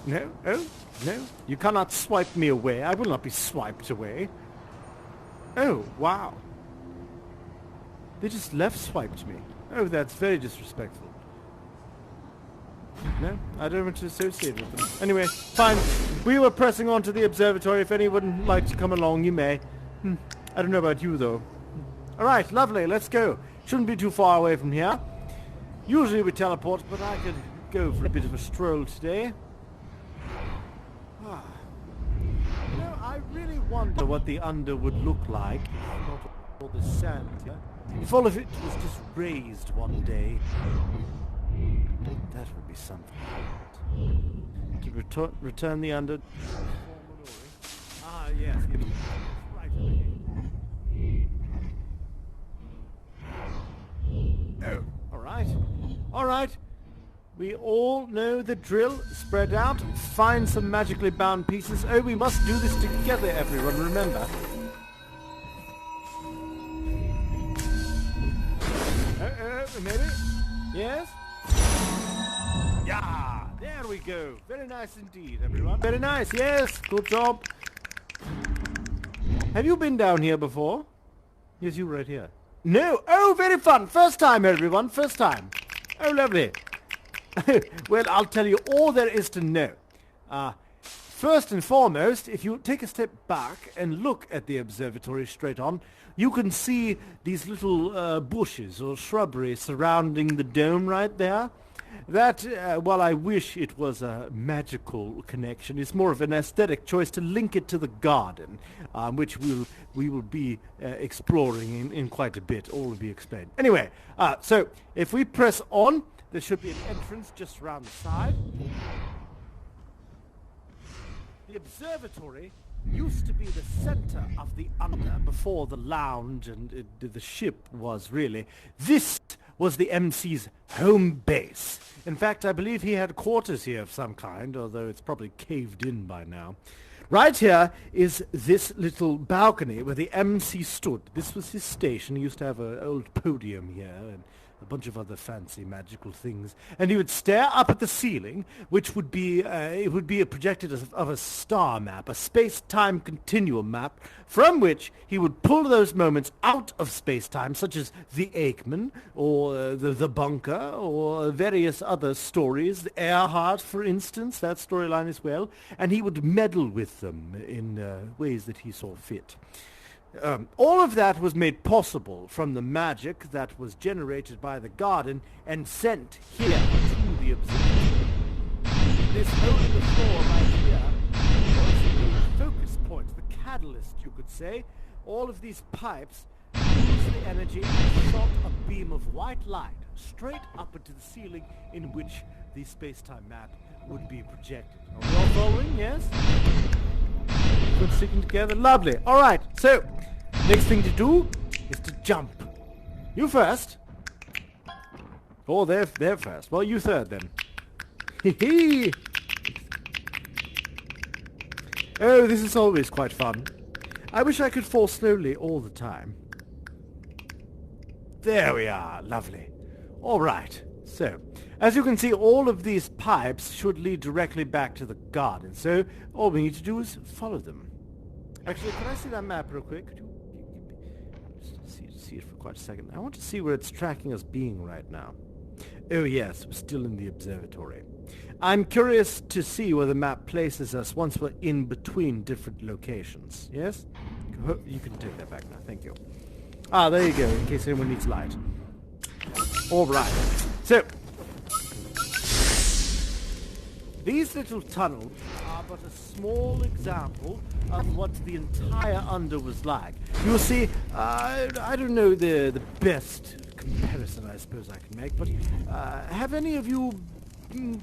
No, oh, no. You cannot swipe me away. I will not be swiped away. Oh, wow. They just left swiped me. Oh, that's very disrespectful. No, I don't want to associate with them. Anyway, fine. We were pressing on to the observatory. If anyone would like to come along, you may. I don't know about you, though. Alright, lovely. Let's go. Shouldn't be too far away from here. Usually we teleport, but I could go for a bit of a stroll today. You know, I really wonder what the under would look like if not all this sand here. If all of it was just raised one day. That would be something. To return the under... Ah, yes. Right away. Oh, alright. Alright. We all know the drill. Spread out. Find some magically bound pieces. Oh, we must do this together, everyone. Remember. Maybe? Yes? Yeah, there we go. Very nice indeed, everyone. Very nice, yes. Good job. Have you been down here before? Yes, you were right here. No. Oh, very fun. First time, everyone. First time. Oh, lovely. Well, I'll tell you all there is to know. First and foremost, if you take a step back and look at the observatory straight on, you can see these little bushes or shrubbery surrounding the dome right there. That, while I wish it was a magical connection, it's more of an aesthetic choice to link it to the garden, which we will be exploring in quite a bit. All will be explained. Anyway, so if we press on, there should be an entrance just around the side. The observatory used to be the center of the under before the lounge and the ship was really. This was the MC's home base. In fact, I believe he had quarters here of some kind, although it's probably caved in by now. Right here is this little balcony where the MC stood. This was his station. He used to have an old podium here and a bunch of other fancy magical things, and he would stare up at the ceiling, which would be projected of a star map, a space-time continuum map, from which he would pull those moments out of space-time, such as the Aikman, or the bunker, or various other stories, the Earhart, for instance, that storyline as well, and he would meddle with them in ways that he saw fit. All of that was made possible from the magic that was generated by the garden and sent here to the observatory. This hole in the floor right here was the focus point, the catalyst, you could say. All of these pipes used the energy and shot a beam of white light straight up into the ceiling in which the space-time map would be projected. Are we all following? Yes? Good, sticking together. Lovely. All right. So, next thing to do is to jump. You first. Oh, they're first. Well, you third then. Hee. Oh, this is always quite fun. I wish I could fall slowly all the time. There we are. Lovely. All right. So, as you can see, all of these pipes should lead directly back to the garden. So, all we need to do is follow them. Actually, can I see that map real quick? Could you see it for quite a second? I want to see where it's tracking us being right now. Oh yes, we're still in the observatory. I'm curious to see where the map places us once we're in between different locations. Yes? You can take that back now. Thank you. Ah, there you go, in case anyone needs light. All right. So, these little tunnels are but a small example of what the entire under was like. You'll see, I don't know the best comparison I suppose I can make, but have any of you,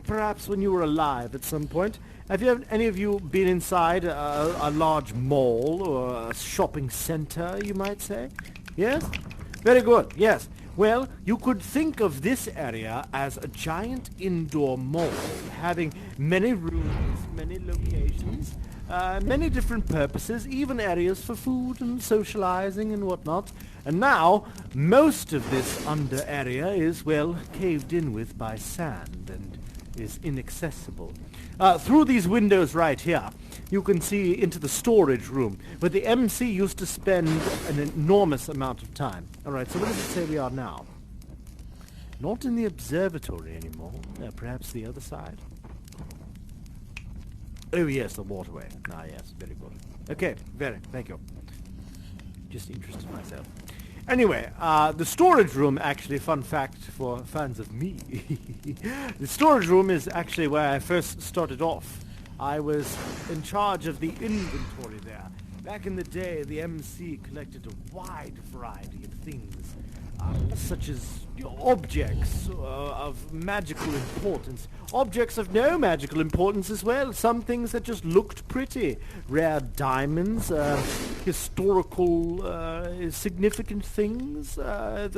perhaps when you were alive at some point, any of you been inside a large mall or a shopping center, you might say? Yes? Very good, yes. Well, you could think of this area as a giant indoor mall, having many rooms, many locations, many different purposes, even areas for food and socializing and whatnot. And now, most of this under area is, well, caved in with by sand, and is inaccessible. Through these windows right here, you can see into the storage room, where the MC used to spend an enormous amount of time. Alright, so where does it say we are now? Not in the observatory anymore. Perhaps the other side? Oh yes, the waterway. Ah yes, very good. Okay, thank you. Just interested myself. Anyway, the storage room, actually, fun fact for fans of me. The storage room is actually where I first started off. I was in charge of the inventory there. Back in the day, the MC collected a wide variety of things, such as objects of magical importance, objects of no magical importance as well, some things that just looked pretty, rare diamonds, historical significant things, what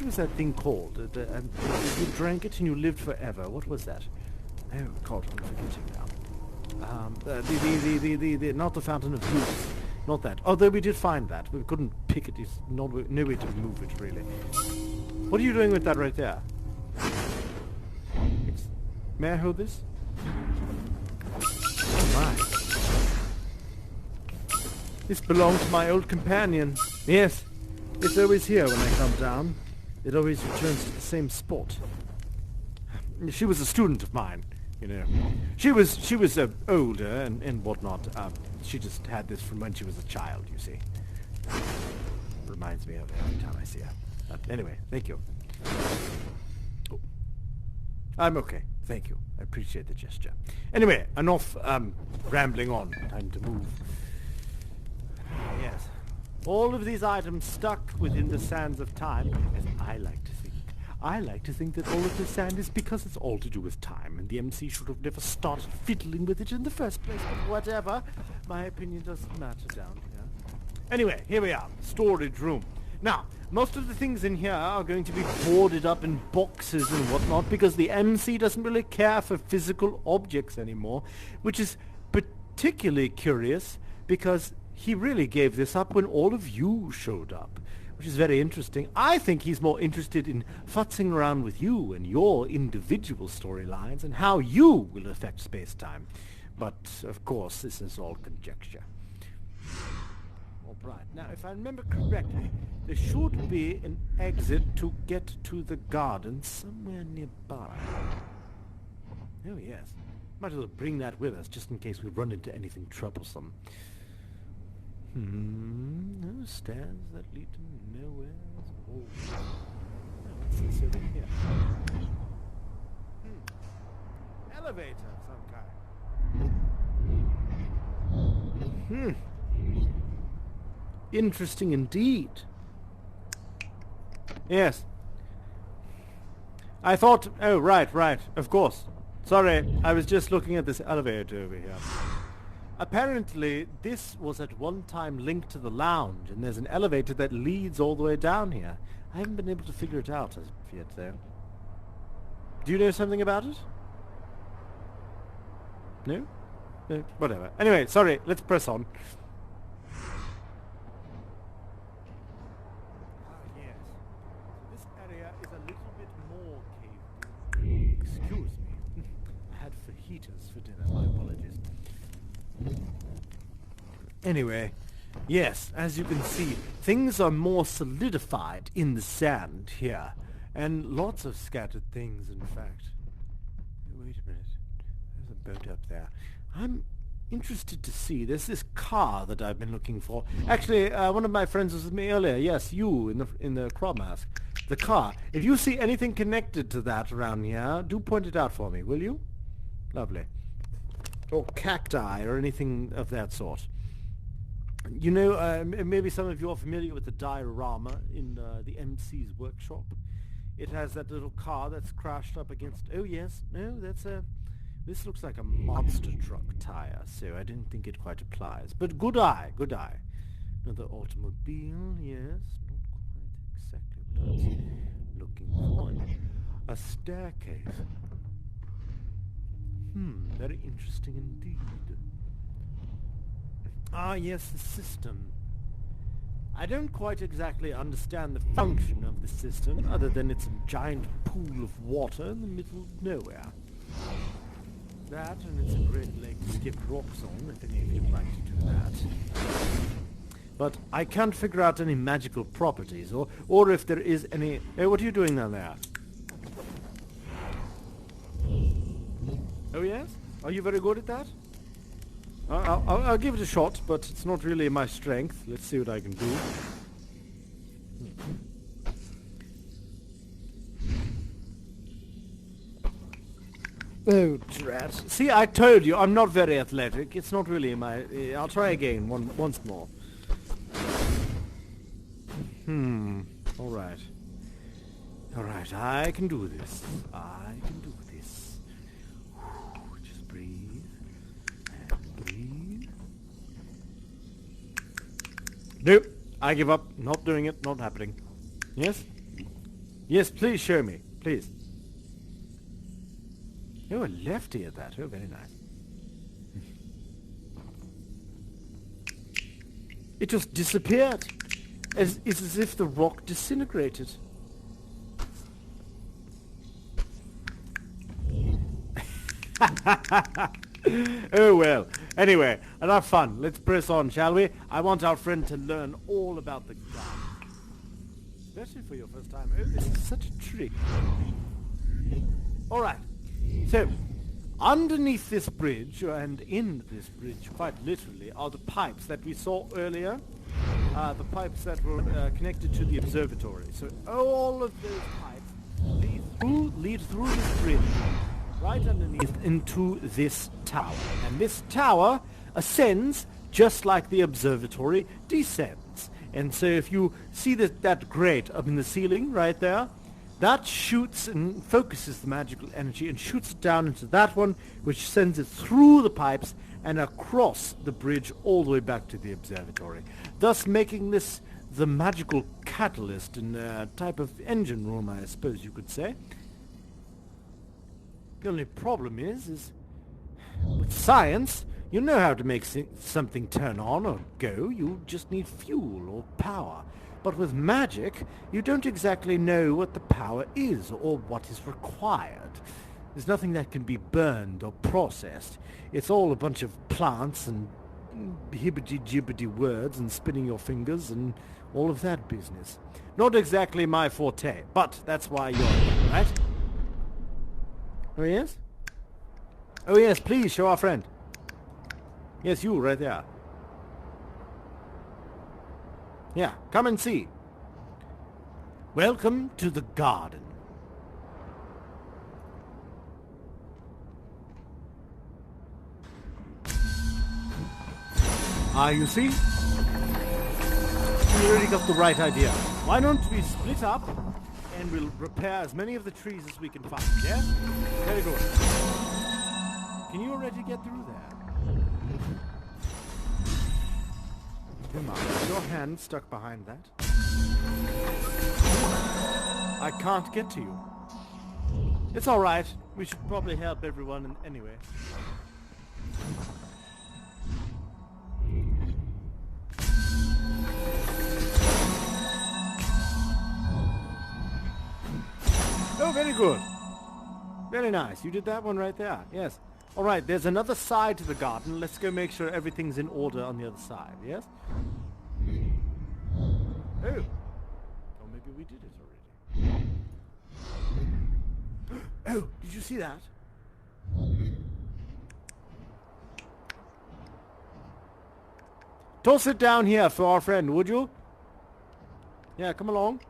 was that thing called? You drank it and you lived forever. What was that? Oh God, I'm forgetting now. Not the Fountain of Youth. Not that. Although we did find that. We couldn't pick it. It's no way to move it, really. What are you doing with that right there? May I hold this? Oh my. This belonged to my old companion. Yes. It's always here when I come down. It always returns to the same spot. She was a student of mine, you know. She was older and whatnot. She just had this from when she was a child, you see. Reminds me of her every time I see her. Anyway, thank you. Oh. I'm okay. Thank you. I appreciate the gesture. Anyway, enough rambling on. Time to move. Yes. All of these items stuck within the sands of time, as I like to think. I like to think that all of the sand is because it's all to do with time, and the MC should have never started fiddling with it in the first place, but whatever. My opinion doesn't matter down here. Anyway, here we are. Storage room. Now, most of the things in here are going to be boarded up in boxes and whatnot, because the MC doesn't really care for physical objects anymore, which is particularly curious, because he really gave this up when all of you showed up, which is very interesting. I think he's more interested in futzing around with you and your individual storylines and how you will affect space-time. But, of course, this is all conjecture. All right. Now, if I remember correctly, there should be an exit to get to the garden somewhere nearby. Oh, yes. Might as well bring that with us, just in case we run into anything troublesome. No stairs that lead to nowhere. Oh. What's this over here? Elevator of some kind. Interesting indeed. Yes. I thought... Oh, right. Of course. Sorry, I was just looking at this elevator over here. Apparently, this was at one time linked to the lounge, and there's an elevator that leads all the way down here. I haven't been able to figure it out as of yet, though. Do you know something about it? No? No? Whatever. Anyway, sorry, let's press on. Yes. So this area is a little bit more caved. Excuse me. I had fajitas for dinner, my apologies. Anyway, yes, as you can see, things are more solidified in the sand here. And lots of scattered things, in fact. Wait a minute. There's a boat up there. I'm interested to see. There's this car that I've been looking for. Actually, one of my friends was with me earlier. Yes, you in the crab mask. The car. If you see anything connected to that around here, do point it out for me, will you? Lovely. Or cacti or anything of that sort. You know, maybe some of you are familiar with the diorama in the MC's workshop. It has that little car that's crashed up against... Oh, yes. No, that's a... This looks like a monster truck tire, so I didn't think it quite applies. But good eye, good eye. Another automobile, yes. Not quite exactly what I was looking for. A staircase. Very interesting indeed. Ah, yes, the system. I don't quite exactly understand the function of the system, other than it's a giant pool of water in the middle of nowhere. That, and it's a great lake to skip rocks on, if any of you'd like to do that. But I can't figure out any magical properties, or if there is any... Hey, what are you doing down there? Oh yes? Are you very good at that? I'll give it a shot, but it's not really my strength. Let's see what I can do. Oh, drat. See, I told you, I'm not very athletic. It's not really my... I'll try again, once more. Alright. Alright, I can do this. I can do this. Just breathe. And breathe. Nope. I give up. Not doing it. Not happening. Yes? Yes, please show me. Please. Oh, a lefty at that. Oh, very nice. It just disappeared. It's as if the rock disintegrated. Oh well. Anyway, enough fun. Let's press on, shall we? I want our friend to learn all about the gun. Especially for your first time. Oh, this is such a trick. Alright. So, underneath this bridge, and in this bridge, quite literally, are the pipes that we saw earlier. The pipes that were connected to the observatory. So all of those pipes lead through this bridge, right underneath into this tower. And this tower ascends just like the observatory descends. And so if you see that grate up in the ceiling right there, that shoots and focuses the magical energy and shoots it down into that one, which sends it through the pipes and across the bridge all the way back to the observatory, thus making this the magical catalyst in a type of engine room, I suppose you could say. The only problem is with science, you know how to make something turn on or go. You just need fuel or power. But with magic, you don't exactly know what the power is or what is required. There's nothing that can be burned or processed. It's all a bunch of plants and hibbity-jibbity words and spinning your fingers and all of that business. Not exactly my forte, but that's why you're here, right? Oh yes? Oh yes, please show our friend. Yes, you right there. Yeah, come and see. Welcome to the garden. You see? You already got the right idea. Why don't we split up and we'll repair as many of the trees as we can find, yeah? Very good. Can you already get through there? Come on, is your hand stuck behind that? I can't get to you. It's alright. We should probably help everyone anyway. Oh, very good. Very nice. You did that one right there. Yes. All right, there's another side to the garden. Let's go make sure everything's in order on the other side, yes? Oh. Or maybe we did it already. Oh, did you see that? Toss it down here for our friend, would you? Yeah, come along.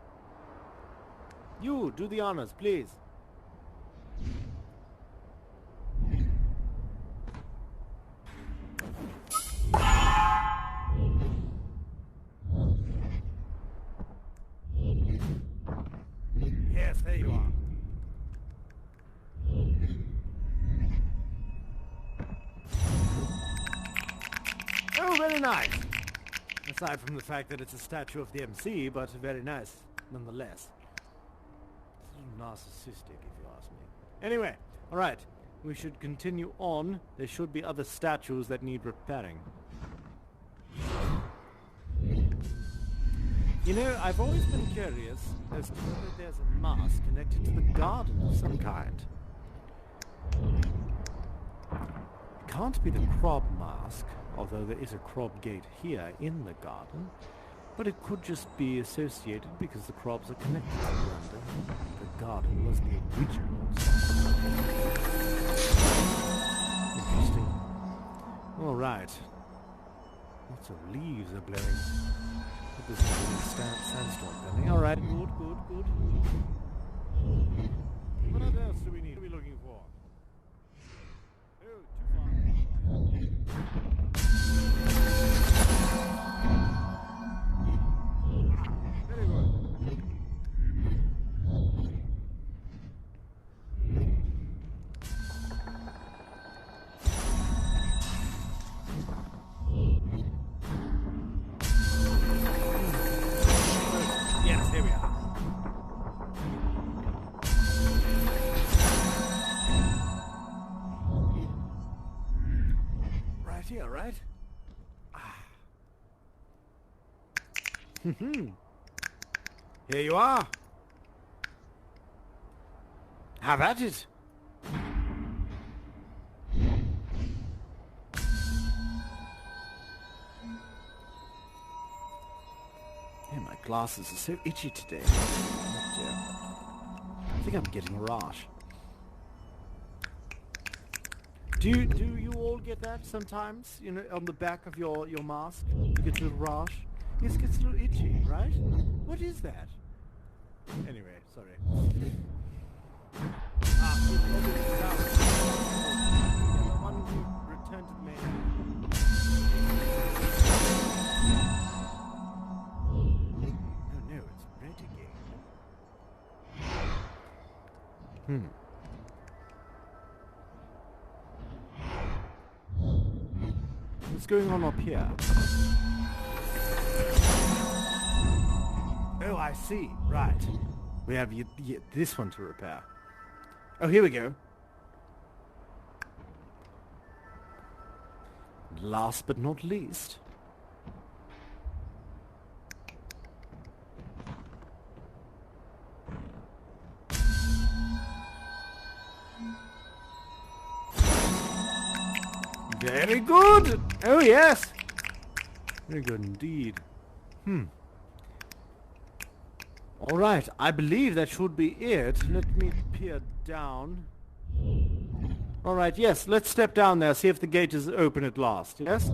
You, do the honors, please. Yes, there you are. Oh, very nice. Aside from the fact that it's a statue of the MC, but very nice nonetheless. Narcissistic, if you ask me. Anyway, alright, we should continue on. There should be other statues that need repairing. You know, I've always been curious as to whether there's a mask connected to the garden of some kind. It can't be the Krob mask, although there is a Krob gate here in the garden. But it could just be associated because the Krobs are connected to London. The garden was the original. Interesting. All right. Lots of leaves are blowing. This is a sandstorm coming. All right. Good, good, good. What else do we need? What are we looking for? Oh, too far. Very good. Yes, here we are. Right here, right? Here you are. Have at it. Yeah, my glasses are so itchy today. Oh dear. I think I'm getting a rash. Do you all get that sometimes? You know, on the back of your mask, you get a little rash. Yes, it gets a little itchy, right? What is that? Anyway, sorry. The one who returned to the main. Oh no, it's red again. What's going on up here? Oh, I see. Right. We have this one to repair. Oh, here we go. Last but not least. Very good! Oh, yes! Very good indeed. Alright, I believe that should be it. Let me peer down. Alright, yes, let's step down there, see if the gate is open at last, yes?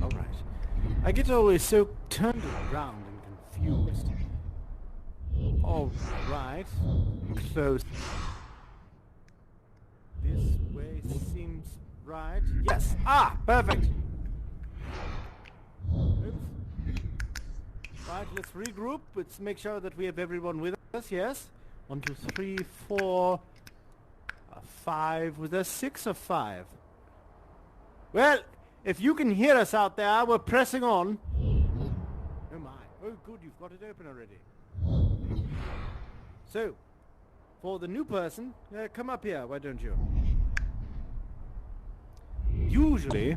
Alright. I get always so turned around and confused. Alright. Close. This way seems right. Yes! Ah! Perfect! Oops. Right, let's regroup. Let's make sure that we have everyone with us, yes? 1, 2, 3, 4... 5. Was there 6 or 5? Well, if you can hear us out there, we're pressing on. Oh my. Oh good, you've got it open already. So, for the new person, come up here, why don't you? Usually,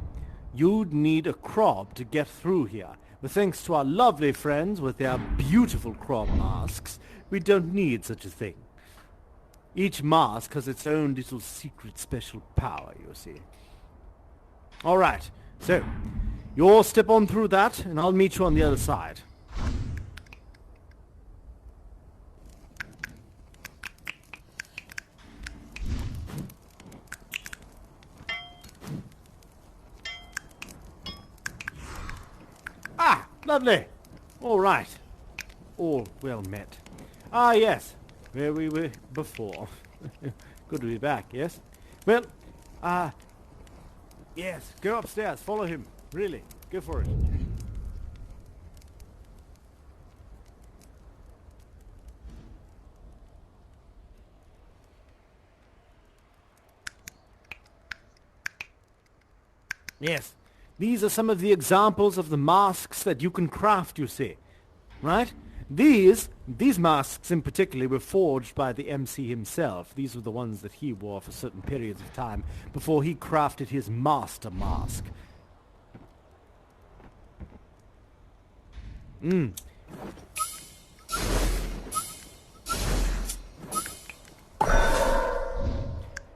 you'd need a Krob to get through here. But thanks to our lovely friends with their beautiful Krob masks, we don't need such a thing. Each mask has its own little secret special power, you see. Alright, so, you all step on through that, and I'll meet you on the other side. Ah, lovely. All right. All well met. Ah, yes. Where we were before. Good to be back, yes? Well, yes, go upstairs. Follow him. Really. Go for it. Yes. These are some of the examples of the masks that you can craft, you see. Right? These masks in particular were forged by the MC himself. These were the ones that he wore for certain periods of time before he crafted his master mask.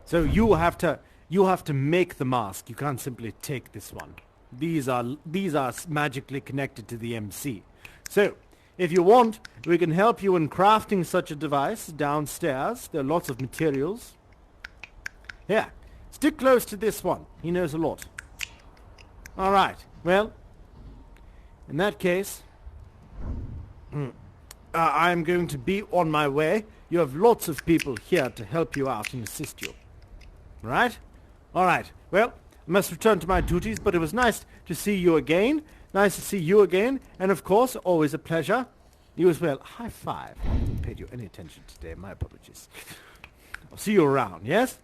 So you have to make the mask. You can't simply take this one. These are magically connected to the MC. So if you want, we can help you in crafting such a device downstairs. There are lots of materials. Here, stick close to this one. He knows a lot. All right. Well, in that case, I'm going to be on my way. You have lots of people here to help you out and assist you. Right? All right. Well, I must return to my duties, but it was nice to see you again. Nice to see you again. And of course, always a pleasure. You as well. High five. I haven't paid you any attention today. My apologies. I'll see you around, yes?